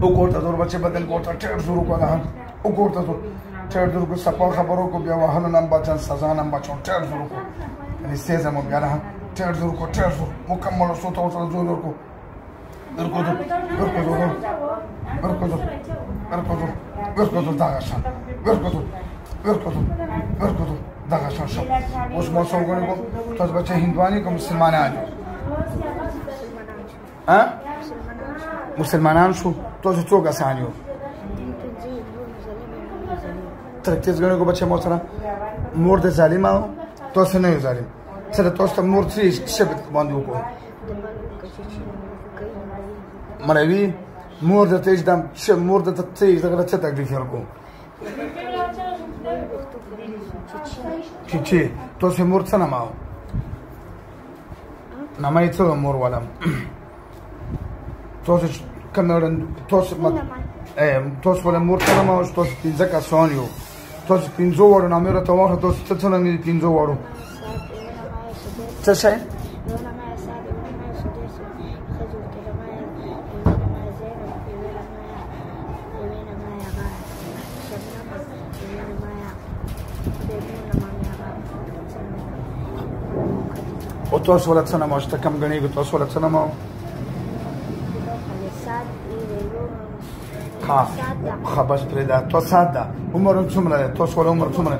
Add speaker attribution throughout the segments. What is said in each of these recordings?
Speaker 1: وګورته زور بچه بدل ګورته ټیر زور کو نه وګورته زور ټیر زور کو سپا خبرو کو بیا وهنه نن بچن سزا نن بچو ټیر زور کو یعنی سیزه مو بیا نه ټیر زور کو ټیر زور مکمل صوت او زور کو ورکوزو دغه شان شو اوس مو څو غوړو تاسو بچه هندواني کوم مسلمانان مسلمانان شو تاسو څو کسان یو تر 30 غوړو بچه مو سره مور د ظالمانو تاسو نه یو ظالم سره تاسو مور څه شبت باندې وکړو مروي مور د تیج دم چې مور د تیج دغه څه تکلیف ورکو چې تاسو مور څه نه ماو نه مې څه مور ولم تاسو کمرن تاسو تاسو ولې مور څه نه ماو تاسو پنځه کسان یو تاسو پنځه وړو نه مې راته واه تاسو څه نه مې پنځه وړو څه شي او تاسو ولا څه نه ماو چې کم غني تاسو ولا څه نه ماو خبر پرې دا تاسو ساده عمر څومره تاسو ولا عمر څومره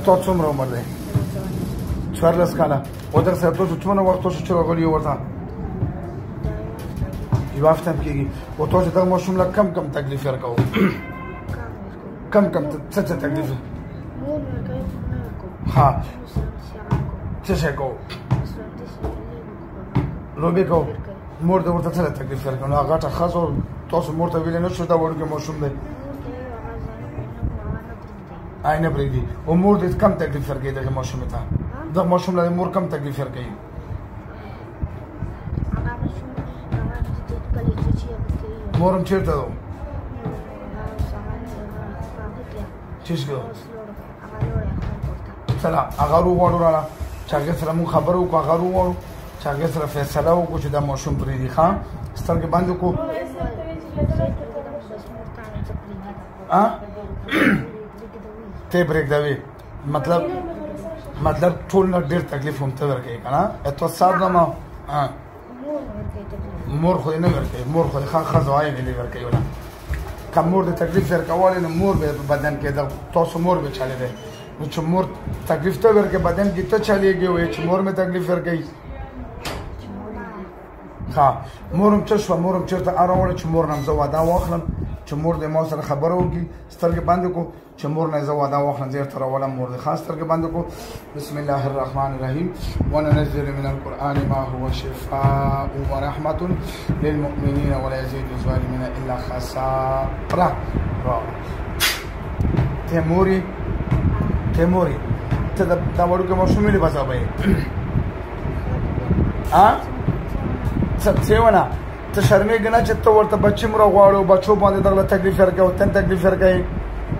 Speaker 1: تاسو څومره عمر دی 14 کاله او دا څه تاسو څومره وخت تاسو چې راغلی ورته یو وخت هم کېږي او تاسو دا ماشوم لا کم تکلیف ورکاو کم څه تکلیف ها څه شي کو لوبي کو مور د ورته څه تکلیف ورکړو نو هغه ته خاص تاسو مور ته ویل نه شو دا ورګه ماشوم دی آینه بریدي او مور دې کم تکلیف ورکړي د ماشوم ته د ماشوم له مور کم تکلیف ورکړي مورم چیرته ده چیشګو سلام هغه وروړو را چې هغه سره مون خبرو کو هغه وروړو چې هغه سره فیصله وکړو چې دا ماشوم پرې دی ښا سترګې باندې کو ته بریک دی مطلب ټول نه ډېر تکلیف هم ته ورکې کنه اته ساده ما مور خو نه ورکې مور خو خزوای نه ورکې ولا کوم مور د تکلیف ورکول نه مور به بدن کې دا تاسو مور به چالي دی نو چې مور تکلیف ته ورکې بدن کې ته چاليږي وای چې مور مې تکلیف ورکې ها مورم څه شو مورم چېرته اراوړ چې مور نن زه واده واخلم چې مور دې ما سره خبره وکړي سترګې باندې کو چې مور نه زه واده واخلم زه تر ولم مور دې خاص سترګې باندې کو بسم الله الرحمن الرحیم وننزل من القرآن ما هو شفاء ورحمة للمؤمنين ولا يزيد الظالمين الا خسارا تیموري ته دا ورګه ماشومې له بازابې څه ته شرمېږې نه چې ته ورته بچي مره غواړو بچو باندې دغله تکلیف ورکوي تن تکلیف ورکوي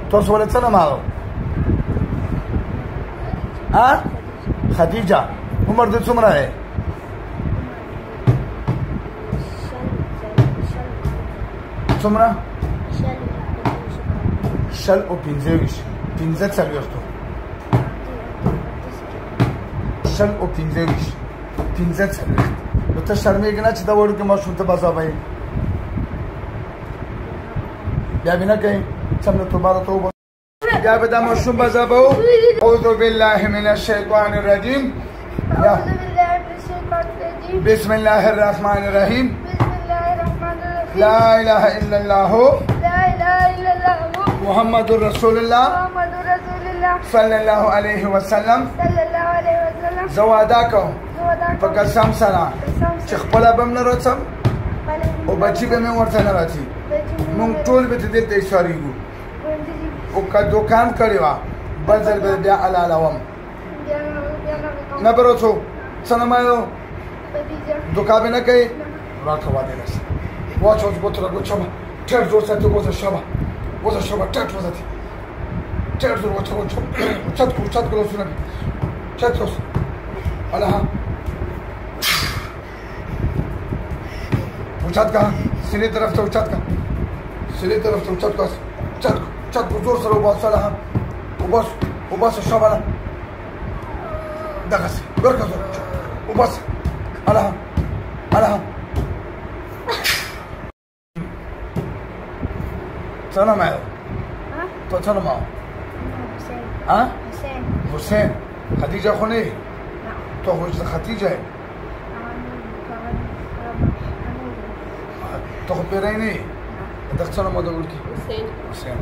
Speaker 1: تاسو ولې څه نه مالو خدیجه عمر دې څومره دی څومره 15 نو ته شرمېږې نه چې دا وړوکی ماشوم ته بازابوې بیا به نه کوې سم نه توبه توبه بیا به دا ماشوم بازابو اعوذ بالله من الشیطان الرجیم بسم الله الرحمن الرحیم لا اله الا الله محمد رسول الله صلی الله علیه وسلم زه واده کوم په قسم سره چې خپله به م نه رڅم او بچي به مې ورته نه راځي مونږ ټول به دې ته اشارېږو او که دوکان کړې وه بل ځل به بیا حلالوم نه به رڅو څه نه مایو دوکا به نه کوې راکړه واده رسه واچو اوس ګوتره ګوچمه ټېر زور ساتي وزه شبه ټېټ وزتي ټېر زور وچه چت کو لاسونه چت اوس على ها وچات کا سیدھی طرف سے وچات کا سیدھی طرف سے وچات کا چات کو زور سره وباس على ها وباس الشمال دغس بركز وباس على ها سلام معه سلام معه ها حسين خديجة خوني
Speaker 2: نعم
Speaker 1: تخرج خديجة تاخد بيريني دخل سلام ما دقولك
Speaker 2: حسين
Speaker 1: حسين